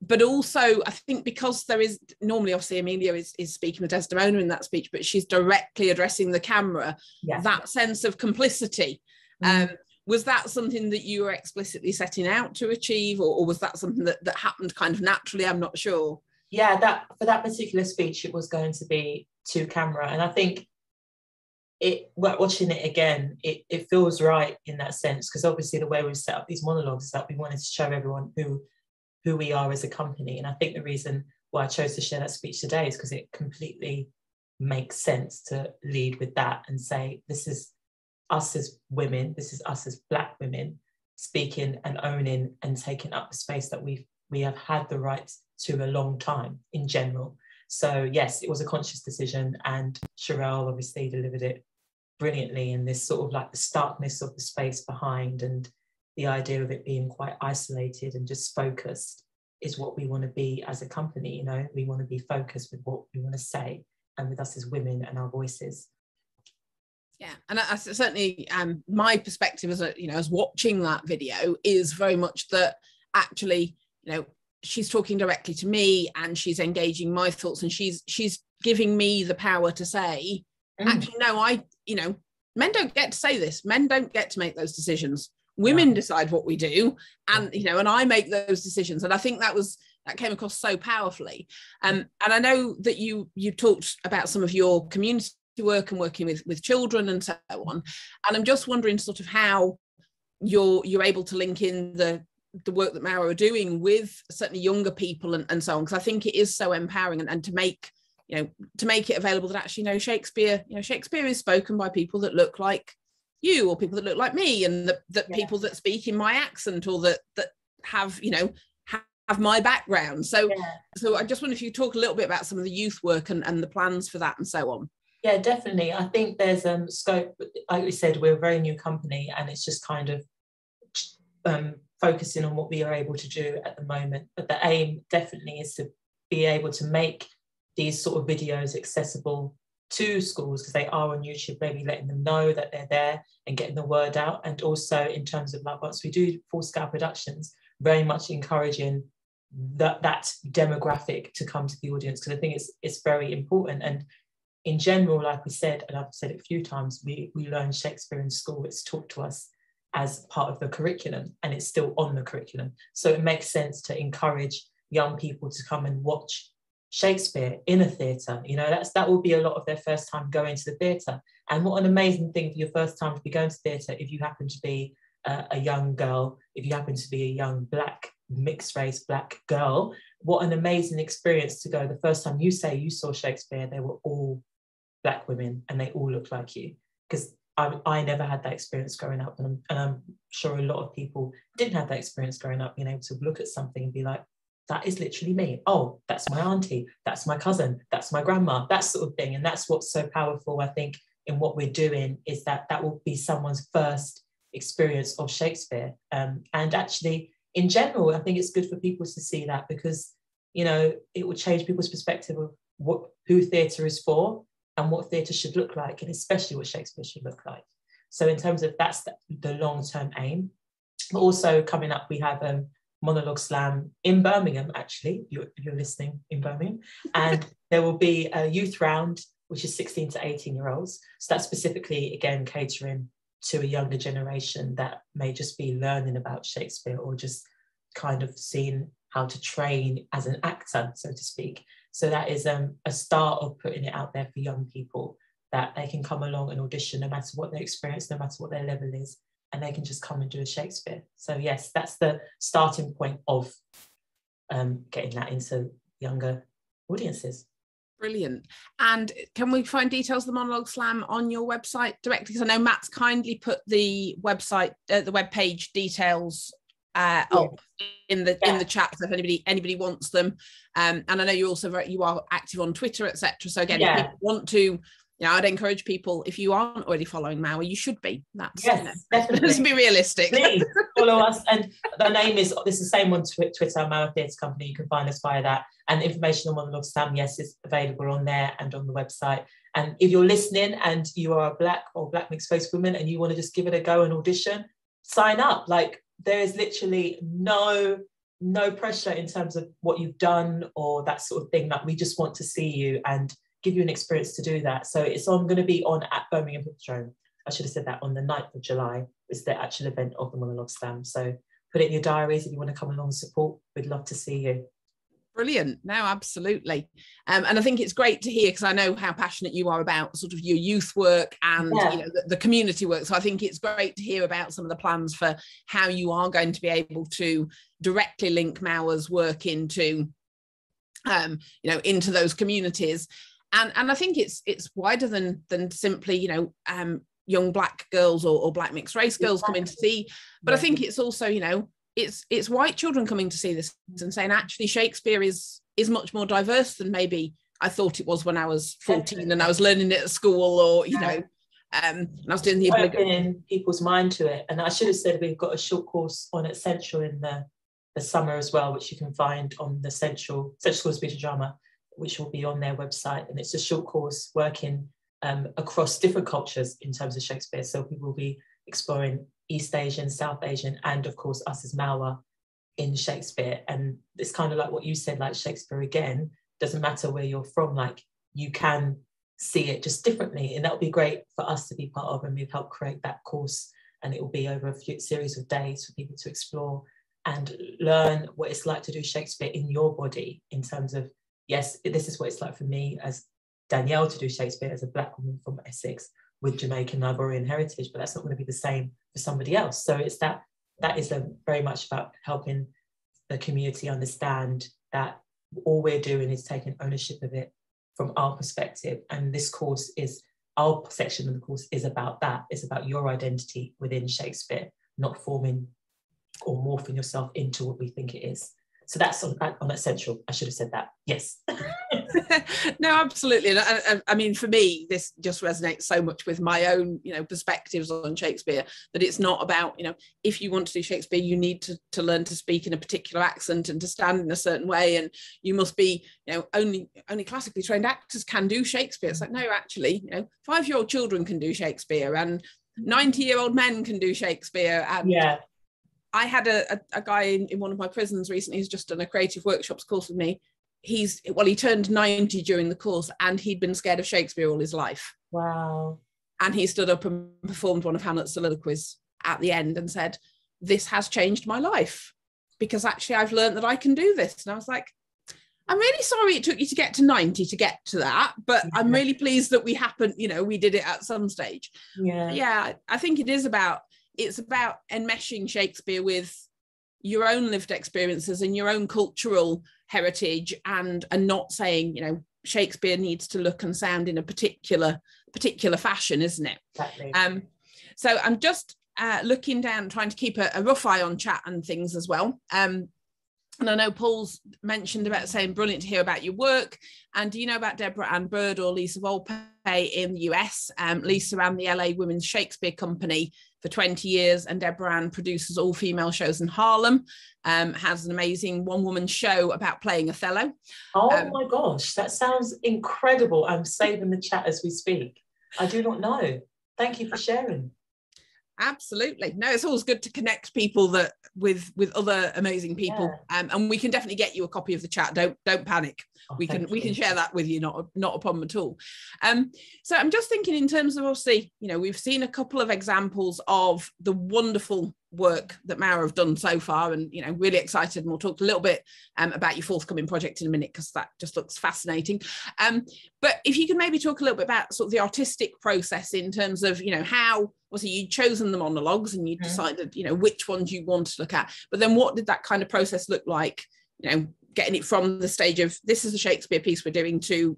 But also, I think because there is, normally obviously Amelia is speaking with Desdemona in that speech, but she's directly addressing the camera, that sense of complicity. Was that something that you were explicitly setting out to achieve, or was that something that happened kind of naturally? I'm not sure. Yeah, that for that particular speech, it was going to be to camera. And I think watching it again, it feels right in that sense, because obviously the way we've set up these monologues is that we wanted to show everyone who we are as a company. And I think the reason why I chose to share that speech today is because it completely makes sense to lead with that and say, this is us as women, this is us as Black women speaking and owning and taking up the space that we have had the right to a long time in general. So yes, it was a conscious decision, and Sherelle obviously delivered it brilliantly in this sort of like the starkness of the space behind, and the idea of it being quite isolated and just focused. is what we want to be as a company. You know, we want to be focused with what we want to say, and with us as women and our voices. Yeah, and I certainly, my perspective as as watching that video is very much that actually, she's talking directly to me, and she's engaging my thoughts, and she's giving me the power to say, actually, no, men don't get to say this. Men don't get to make those decisions. Women decide what we do, and and I make those decisions. And I think that came across so powerfully. And I know that you talked about some of your community work and working with children and so on. And I'm just wondering sort of how you're able to link in the work that MAWA are doing with certainly younger people and so on, because I think it is so empowering, and to make it available that actually Shakespeare is spoken by people that look like you, or people that look like me, and that people that speak in my accent, or that have have my background. So I just wonder if you talk a little bit about some of the youth work and the plans for that and so on. Yeah, definitely. I think there's scope. Like we said, we're a very new company, and it's just kind of focusing on what we are able to do at the moment. But the aim definitely is to be able to make these sort of videos accessible to schools, because they are on YouTube, maybe letting them know that they're there and getting the word out. And also in terms of, like, once we do full-scale productions, very much encouraging that demographic to come to the audience, because I think it's very important. And in general, like we said, and I've said it a few times, we learn Shakespeare in school. It's taught to us as part of the curriculum, and it's still on the curriculum. So it makes sense to encourage young people to come and watch Shakespeare in a theatre. That will be a lot of their first time going to the theatre. And what an amazing thing for your first time to be going to theatre, if you happen to be a young girl, if you happen to be a young Black, mixed race Black girl, what an amazing experience to go. The first time you say you saw Shakespeare, they were all Black women and they all looked like you. Because I never had that experience growing up, and I'm sure a lot of people didn't have that experience growing up, being able to look at something and be like, that is literally me. Oh, that's my auntie, that's my cousin, that's my grandma, that sort of thing. And that's what's so powerful, I think, in what we're doing, is that will be someone's first experience of Shakespeare. And actually, in general, I think it's good for people to see that, because, it will change people's perspective of who theatre is for and what theatre should look like, and especially what Shakespeare should look like. So in terms of that's the long-term aim. But also coming up, we have Monologue Slam in Birmingham, actually, if you're listening in Birmingham. And there will be a youth round, which is 16 to 18-year-olds. So that's specifically, again, catering to a younger generation that may just be learning about Shakespeare, or just kind of seeing how to train as an actor, so to speak. So that is a start of putting it out there for young people, that they can come along and audition no matter what their experience, no matter what their level is, and they can just come and do a Shakespeare. So yes, that's the starting point of getting that into younger audiences. Brilliant. And can we find details of the Monologue Slam on your website directly? Because I know Matt's kindly put the website, the webpage details up in the chat, so if anybody wants them. And I know you're also you are active on Twitter, etc. So again, if people want to, I'd encourage people, if you aren't already following MAWA, you should be. That's definitely. Let's be realistic. Please follow us. And the name is the same on Twitter, MAWA Theatre Company. You can find us via that. And information on Monologue Slam, yes, is available on there and on the website. And if you're listening and you are a Black or Black mixed race woman and you want to just give it a go and audition, sign up. Like, there is literally no pressure in terms of what you've done or that sort of thing. Like, we just want to see you and give you an experience to do that. So it's going to be on at Birmingham Hippodrome. I should have said that on the 9th of July is the actual event of the Monologue Slam. So put it in your diaries if you want to come along and support. We'd love to see you. Brilliant. No, absolutely. And I think it's great to hear, because I know how passionate you are about sort of your youth work and the community work. So I think it's great to hear about some of the plans for how you are going to be able to directly link MAWA's work into into those communities. And I think it's wider than simply, young Black girls or Black mixed race girls coming to see. But I think it's also, it's white children coming to see this and saying, actually, Shakespeare is much more diverse than maybe I thought it was when I was 14 and I was learning it at school, or, and I was doing the opening people's mind to it. And I should have said we've got a short course on Essential in the the summer as well, which you can find on the Central School of Speech and Drama, which will be on their website. And it's a short course working across different cultures in terms of Shakespeare. So people will be exploring East Asian, South Asian, and of course us as MAWA in Shakespeare. And it's kind of like what you said, like Shakespeare again, doesn't matter where you're from, like you can see it just differently. And that would be great for us to be part of, and we've helped create that course. And it will be over a series of days for people to explore and learn what it's like to do Shakespeare in your body, in terms of, yes, this is what it's like for me as Danielle to do Shakespeare as a Black woman from Essex with Jamaican Ivorian heritage, but that's not going to be the same for somebody else. So it's that is very much about helping the community understand that all we're doing is taking ownership of it from our perspective. And this course is, our section of the course is about that. It's about your identity within Shakespeare, not forming or morphing yourself into what we think it is. So that's on Essential. I should have said that. Yes. No, absolutely. And I mean, for me, this just resonates so much with my own, perspectives on Shakespeare, that it's not about, if you want to do Shakespeare, you need to learn to speak in a particular accent and to stand in a certain way. And you must be, only classically trained actors can do Shakespeare. It's like, no, actually, 5-year-old children can do Shakespeare, and 90-year-old men can do Shakespeare. And yeah. I had a guy in one of my prisons recently who's just done a creative workshops course with me. He turned 90 during the course, and he'd been scared of Shakespeare all his life. Wow. And he stood up and performed one of Hamlet's soliloquies at the end and said, "This has changed my life, because actually I've learned that I can do this." And I was like, I'm really sorry it took you to get to 90 to get to that, but I'm really pleased that we did it at some stage. Yeah, I think it's about enmeshing Shakespeare with your own lived experiences and your own cultural heritage, and not saying, Shakespeare needs to look and sound in a particular fashion, isn't it? Exactly. So I'm just looking down, trying to keep a rough eye on chat and things as well. And I know Paul's mentioned about saying brilliant to hear about your work. And do you know about Deborah Ann Bird or Lisa Volpe in the US? Lisa ran the LA Women's Shakespeare Company for 20 years, and Deborah Ann produces all-female shows in Harlem, has an amazing one-woman show about playing Othello. Oh my gosh, that sounds incredible. I'm saving the chat as we speak. I do not know. Thank you for sharing. Absolutely. No, it's always good to connect people with other amazing people. Yeah. And we can definitely get you a copy of the chat. Don't panic. Oh, we can share that with you. Not a problem at all. So I'm just thinking in terms of, obviously, we've seen a couple of examples of the wonderful work that MAWA have done so far, and really excited, and we'll talk a little bit about your forthcoming project in a minute, because that just looks fascinating. But if you can maybe talk a little bit about sort of the artistic process in terms of how, obviously you'd chosen the monologues and you decided which ones you wanted to look at, but then what did that kind of process look like, getting it from the stage of this is a Shakespeare piece we're doing to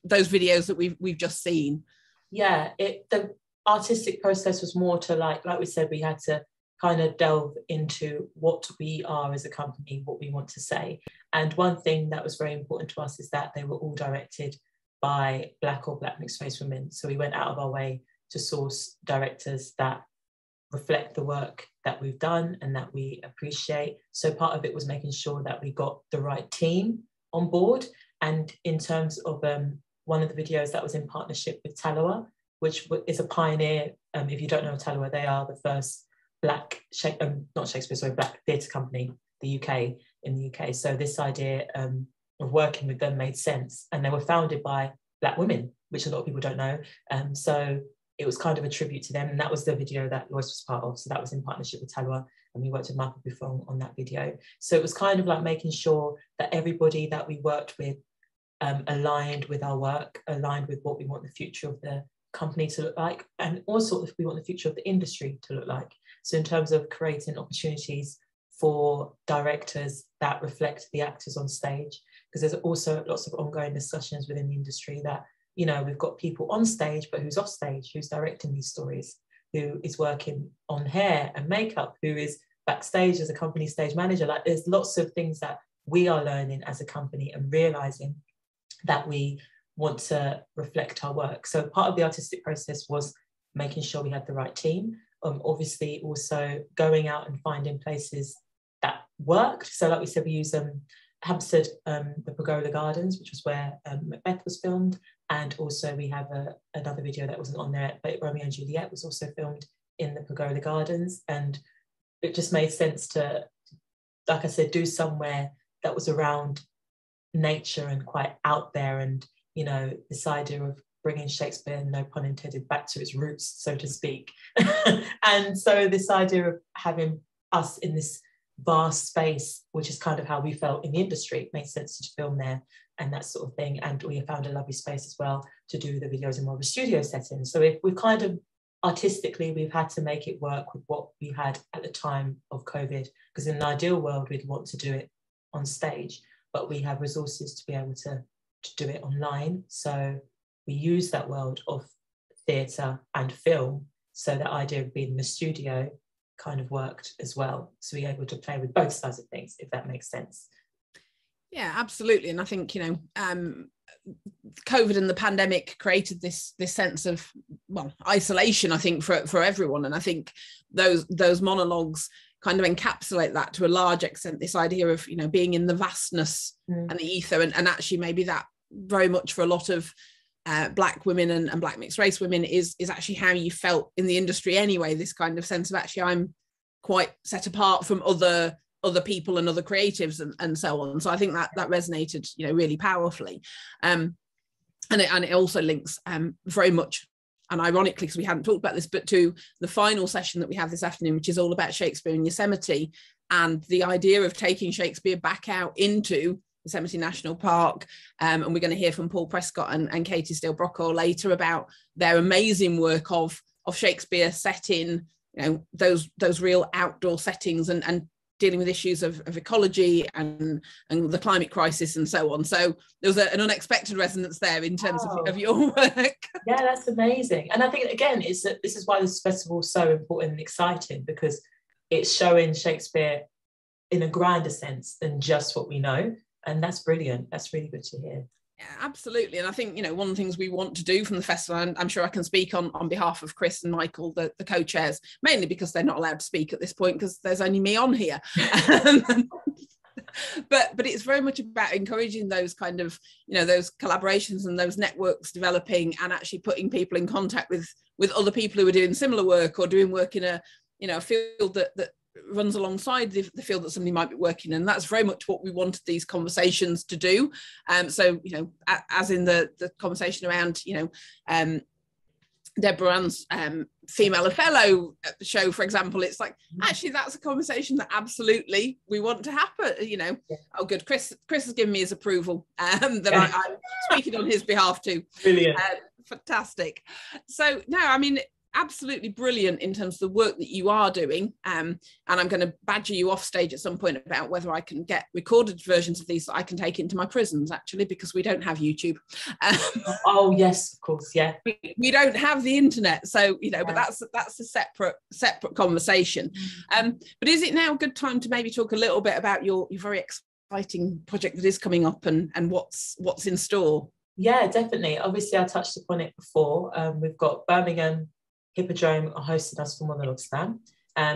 those videos that we've just seen? Yeah, the artistic process was more to like we said, we had to kind of delve into what we are as a company, what we want to say. And one thing that was very important to us is that they were all directed by Black or Black mixed race women. So we went out of our way to source directors that reflect the work that we've done and that we appreciate. So part of it was making sure that we got the right team on board. And in terms of one of the videos that was in partnership with Taloa, which is a pioneer. If you don't know Taloa, they are the first Black theatre company, in the UK. So this idea of working with them made sense. And they were founded by Black women, which a lot of people don't know. So it was kind of a tribute to them. And that was the video that Lois was part of. So that was in partnership with Taloa. And we worked with Michael Buffon on that video. So it was kind of like making sure that everybody that we worked with aligned with our work, aligned with what we want the future of the company to look like, and also if we want the future of the industry to look like. So in terms of creating opportunities for directors that reflect the actors on stage, because there's also lots of ongoing discussions within the industry that, we've got people on stage, but who's off stage, who's directing these stories, who is working on hair and makeup, who is backstage as a company stage manager. Like there's lots of things that we are learning as a company and realizing that we want to reflect our work. So part of the artistic process was making sure we had the right team. Obviously also going out and finding places that worked. So like we said, we use Hampstead, the Pergola Gardens, which was where Macbeth was filmed, and also we have another video that wasn't on there, but Romeo and Juliet was also filmed in the Pergola Gardens, and it just made sense to, like I said, do somewhere that was around nature and quite out there, and you know, this idea of bringing Shakespeare, no pun intended, back to its roots, so to speak. And so this idea of having us in this vast space, which is kind of how we felt in the industry, it made sense to film there and that sort of thing. And we found a lovely space as well to do the videos in more of a studio setting. So we've kind of artistically, we've had to make it work with what we had at the time of COVID, because in an ideal world, we'd want to do it on stage, but we have resources to be able to do it online. So we use that world of theatre and film. So the idea of being in the studio kind of worked as well. So we're able to play with both sides of things, if that makes sense. Yeah, absolutely. And I think, you know, COVID and the pandemic created this sense of, well, isolation, I think, for everyone. And I think those monologues kind of encapsulate that to a large extent, this idea of, you know, being in the vastness and the ether, and actually maybe that very much for a lot of Black women and Black mixed race women is actually how you felt in the industry anyway, this kind of sense of actually I'm quite set apart from other people and other creatives and so on. So I think that resonated, you know, really powerfully. And it also links very much, and ironically, because we hadn't talked about this, but to the final session that we have this afternoon, which is all about Shakespeare in Yosemite, and the idea of taking Shakespeare back out into Yosemite National Park. And we're going to hear from Paul Prescott and Katie Steele-Brockwell later about their amazing work of Shakespeare set in, you know, those real outdoor settings and dealing with issues of ecology and the climate crisis and so on. So there was an unexpected resonance there in terms of your work. Yeah, that's amazing. And I think, again, this is why this festival is so important and exciting, because it's showing Shakespeare in a grander sense than just what we know. And that's brilliant. That's really good to hear. Yeah, absolutely. And I think, you know, one of the things we want to do from the festival, and I'm sure I can speak on behalf of Chris and Michael, the co-chairs, mainly because they're not allowed to speak at this point because there's only me on here. But it's very much about encouraging those kind of, you know, those collaborations and those networks developing, and actually putting people in contact with other people who are doing similar work or doing work in a, you know, a field that runs alongside the field that somebody might be working in. And that's very much what we wanted these conversations to do. So, you know, as in the conversation around, you know, Deborah Ann's Female Othello show, for example, it's like, actually, that's a conversation that absolutely we want to happen, you know. Yeah. Oh, good. Chris has given me his approval that I'm speaking on his behalf too. Brilliant. Fantastic. So, no, I mean, absolutely brilliant in terms of the work that you are doing, and I'm going to badger you off stage at some point about whether I can get recorded versions of these that I can take into my prisons, actually, because we don't have YouTube. Oh yes, of course, yeah. We don't have the internet, so, you know, yeah. But that's a separate conversation. But is it now a good time to maybe talk a little bit about your very exciting project that is coming up and what's in store? Yeah, definitely. Obviously, I touched upon it before. We've got Birmingham Hippodrome are hosting us for Monologue Slam.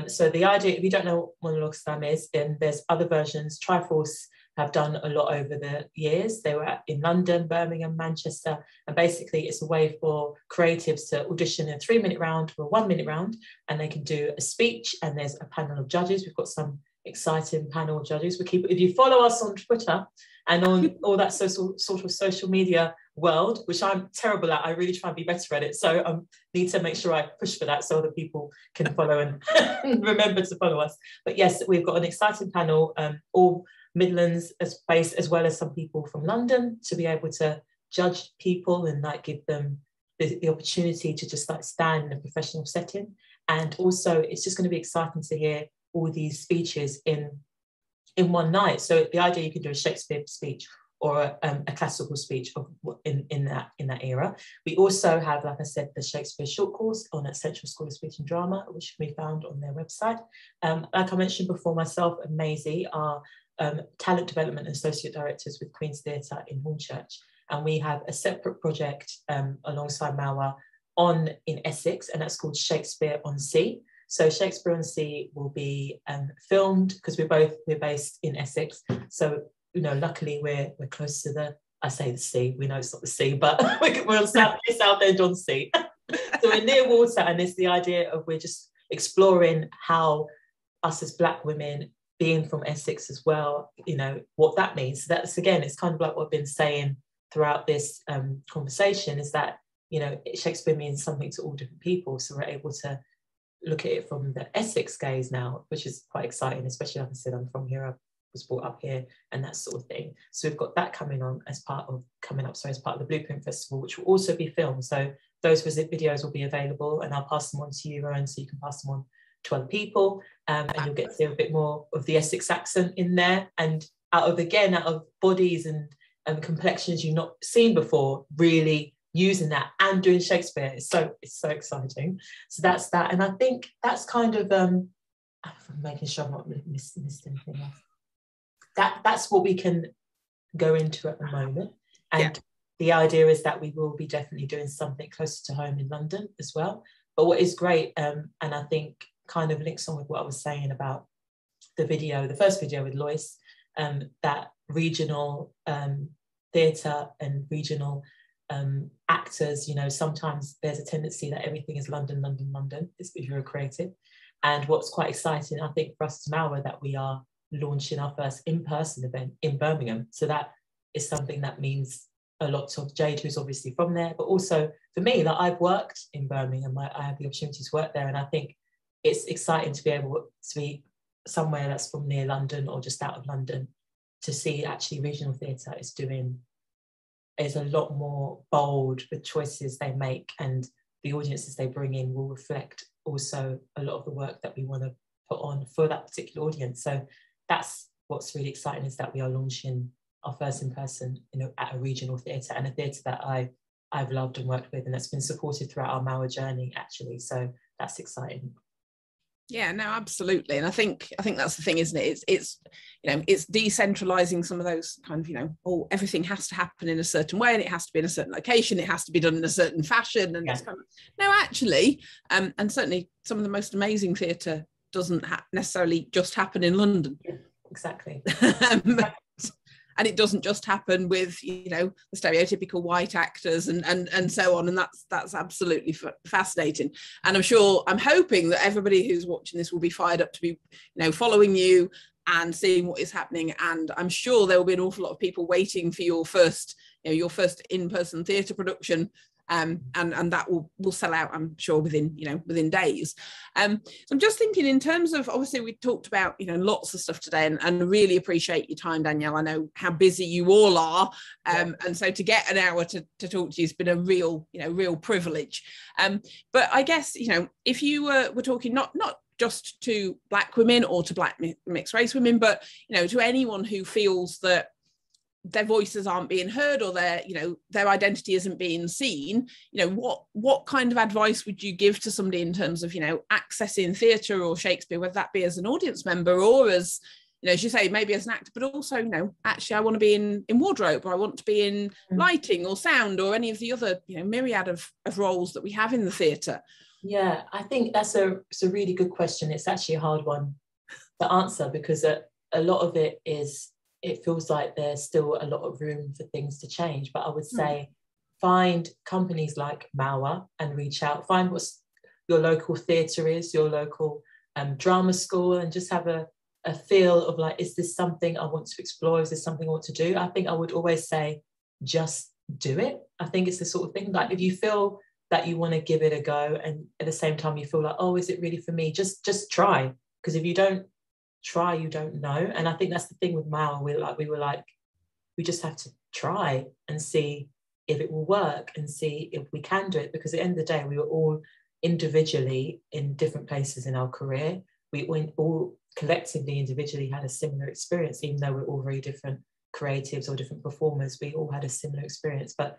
So the idea, if you don't know what Monologue Slam is, then there's other versions. Triforce have done a lot over the years. They were in London, Birmingham, Manchester, and basically it's a way for creatives to audition in a 3-minute round or a 1-minute round, and they can do a speech, and there's a panel of judges. We've got some exciting panel of judges. If you follow us on Twitter and on all that social media world, which I'm terrible at, I really try and be better at it. So I need to make sure I push for that so other people can follow and remember to follow us. But yes, we've got an exciting panel, all Midlands based, as well as some people from London, to be able to judge people and like give them the opportunity to just like stand in a professional setting. And also it's just going to be exciting to hear all these speeches in one night. So the idea, you can do a Shakespeare speech or a classical speech in that era. We also have, like I said, the Shakespeare short course on at Central School of Speech and Drama, which can be found on their website. Like I mentioned before, myself and Maisey are talent development associate directors with Queen's Theatre in Hornchurch, and we have a separate project alongside MAWA in Essex, and that's called Shakespeare on Sea. So Shakespeare on Sea will be filmed, because we're based in Essex. So, you know, luckily we're close to I say the sea, we know it's not the sea, but we're on South End on Sea. So we're near water, and it's the idea of we're just exploring how us as Black women, being from Essex as well, you know, what that means. So that's, again, it's kind of like what I've been saying throughout this conversation, is that, you know, Shakespeare means something to all different people. So we're able to look at it from the Essex gaze now, which is quite exciting, especially, like I said, I'm from here, I was brought up here, and that sort of thing. So we've got that coming up as part of the Blueprint Festival, which will also be filmed. So those videos will be available, and I'll pass them on to you, Rowan, so you can pass them on to other people, and you'll get to see a bit more of the Essex accent in there, and out of bodies and complexions you've not seen before, really using that and doing Shakespeare. It's so exciting. So that's that, and I think that's kind of I'm making sure I'm not missed anything else. That's what we can go into at the moment, and the idea is that we will be definitely doing something closer to home in London as well. But what is great, and I think kind of links on with what I was saying about the first video with Lois, that regional theatre and regional actors, you know, sometimes there's a tendency that everything is London, if you're a creative. And what's quite exciting, I think, for us as MAWA, that we are launching our first in-person event in Birmingham. So that is something that means a lot to Jade, who's obviously from there, but also for me, that I've worked in Birmingham. I had the opportunity to work there, and I think it's exciting to be able to be somewhere that's from near London or just out of London, to see actually regional theatre is a lot more bold with choices they make, and the audiences they bring in will reflect also a lot of the work that we want to put on for that particular audience. So that's what's really exciting, is that we are launching our first in-person, you know, at a regional theatre, and a theatre that I've loved and worked with, and that's been supported throughout our MAWA journey, actually. So that's exciting. Yeah, no, absolutely. And I think that's the thing, isn't it? It's you know, it's decentralizing some of those kind of, you know, everything has to happen in a certain way, and it has to be in a certain location, it has to be done in a certain fashion, and it's kind of, no, actually, and certainly some of the most amazing theatre doesn't necessarily just happen in London. Yeah, exactly. And it doesn't just happen with, you know, the stereotypical white actors and so on. And that's absolutely fascinating. And I'm hoping that everybody who's watching this will be fired up to be, you know, following you and seeing what is happening. And I'm sure there will be an awful lot of people waiting for your first in-person theatre production. And that will sell out, I'm sure, within days. So I'm just thinking, in terms of, obviously we talked about, you know, lots of stuff today, and really appreciate your time, Danielle. I know how busy you all are, and so to get an hour to talk to you has been a real privilege. But I guess, you know, if you were talking not just to Black women or to Black mixed race women, but, you know, to anyone who feels that their voices aren't being heard, or their identity isn't being seen, you know, what kind of advice would you give to somebody in terms of, you know, accessing theatre or Shakespeare, whether that be as an audience member or as, you know, as you say, maybe as an actor, but also, you know, actually I want to be in wardrobe, or I want to be in lighting or sound, or any of the other, you know, myriad of roles that we have in the theatre? Yeah, I think it's a really good question. It's actually a hard one to answer, because a lot of it feels like there's still a lot of room for things to change. But I would say find companies like MAWA and reach out, find what your local theatre is, your local drama school, and just have a feel of like, is this something I want to explore? Is this something I want to do? I think I would always say, just do it. I think it's the sort of thing, like, if you feel that you want to give it a go, and at the same time you feel like, oh, is it really for me? Just try. Because if you don't try, you don't know. And I think that's the thing with MAWA. We just have to try and see if it will work, and see if we can do it, because at the end of the day, we were all individually in different places in our career. We all collectively, individually had a similar experience, even though we're all very different creatives or different performers. We all had a similar experience, but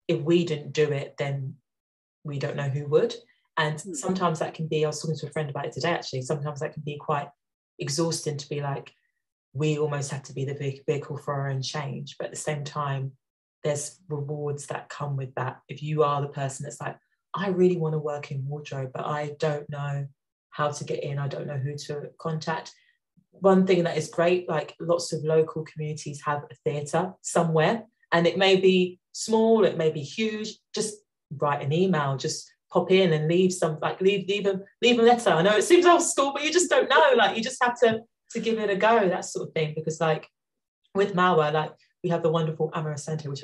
if we didn't do it, then we don't know who would. And sometimes that can be, I was talking to a friend about it today actually, sometimes that can be quite exhausting to be like, we almost have to be the vehicle for our own change. But at the same time, there's rewards that come with that. If you are the person that's like, I really want to work in wardrobe, but I don't know how to get in, I don't know who to contact. One thing that is great, like lots of local communities have a theatre somewhere, and it may be small, it may be huge. Just write an email, just pop in and leave a letter. I know it seems old school, but you just don't know. Like, you just have to give it a go, that sort of thing. Because like with MAWA, like we have the wonderful Amara Sante, which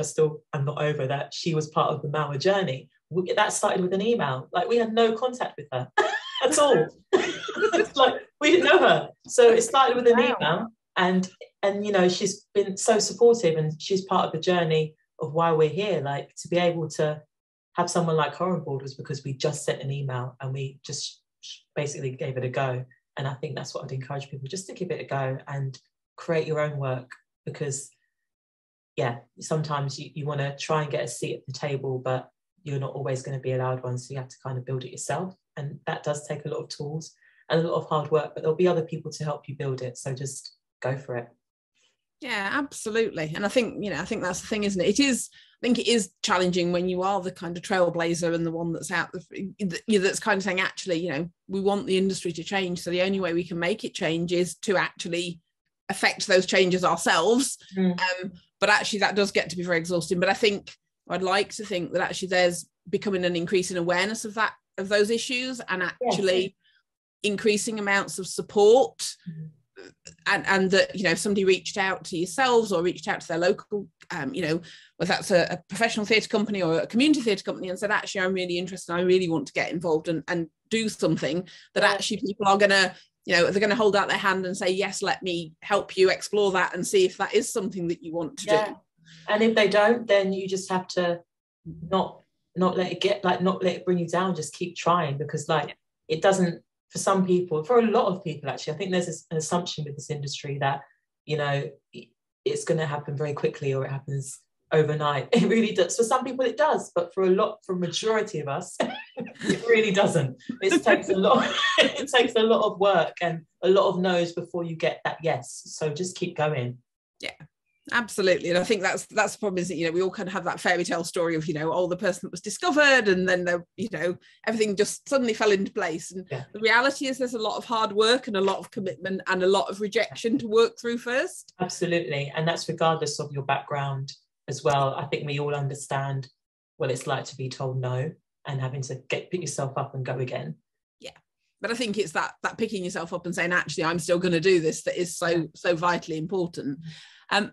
I'm not over that she was part of the MAWA journey. That started with an email. Like, we had no contact with her at all. Like, we didn't know her. So it started with an email, and you know, she's been so supportive, and she's part of the journey of why we're here. Like, to be able to have someone like her on board was because we just sent an email and we just basically gave it a go. And I think that's what I'd encourage people, just to give it a go and create your own work. Because yeah, sometimes you want to try and get a seat at the table, but you're not always going to be allowed one. So you have to kind of build it yourself. And that does take a lot of tools and a lot of hard work, but there'll be other people to help you build it. So just go for it. Yeah, absolutely. And I think, you know, I think that's the thing, isn't it? I think it is challenging when you are the kind of trailblazer and the one that's that's kind of saying, actually, you know, we want the industry to change. So the only way we can make it change is to actually affect those changes ourselves. But actually that does get to be very exhausting. But I think I'd like to think that actually there's becoming an increasing awareness of those issues, and actually increasing amounts of support. And that, you know, if somebody reached out to yourselves or reached out to their local, you know, whether that's a professional theatre company or a community theatre company, and said, actually, I'm really interested, I really want to get involved and do something, that actually people are going to, you know, they're going to hold out their hand and say, yes, let me help you explore that and see if that is something that you want to do. And if they don't, then you just have to not let it bring you down, just keep trying. Because like, it doesn't, for some people, for a lot of people, actually, I think there's an assumption with this industry that, you know, it's going to happen very quickly or it happens overnight. It really does. For some people it does, but for a majority of us, it really doesn't. It takes a lot. It takes a lot of work and a lot of no's before you get that yes. So just keep going. Yeah. Absolutely. And I think that's the problem, is that, you know, we all kind of have that fairy tale story of, you know, the person that was discovered, and then you know, everything just suddenly fell into place. And the reality is there's a lot of hard work and a lot of commitment and a lot of rejection to work through first. Absolutely. And that's regardless of your background as well. I think we all understand what it's like to be told no and having to pick yourself up and go again. Yeah. But I think it's that picking yourself up and saying, actually, I'm still going to do this, that is so vitally important.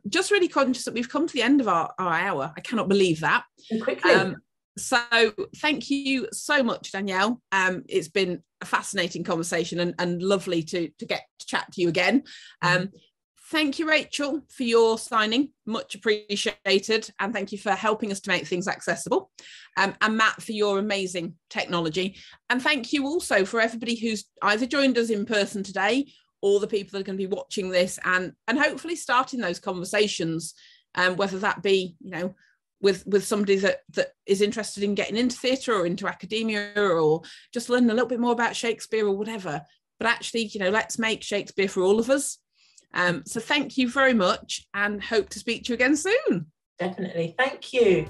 Just really conscious that we've come to the end of our hour. I cannot believe that. And quickly. So thank you so much, Danielle. It's been a fascinating conversation and lovely to get to chat to you again. Thank you, Rachel, for your signing. Much appreciated. And thank you for helping us to make things accessible. And Matt, for your amazing technology. And thank you also for everybody who's either joined us in person today, or the people that are going to be watching this and hopefully starting those conversations, whether that be, you know, with somebody that is interested in getting into theatre or into academia, or just learning a little bit more about Shakespeare or whatever. But actually, you know, let's make Shakespeare for all of us. So thank you very much, and hope to speak to you again soon. Definitely. Thank you.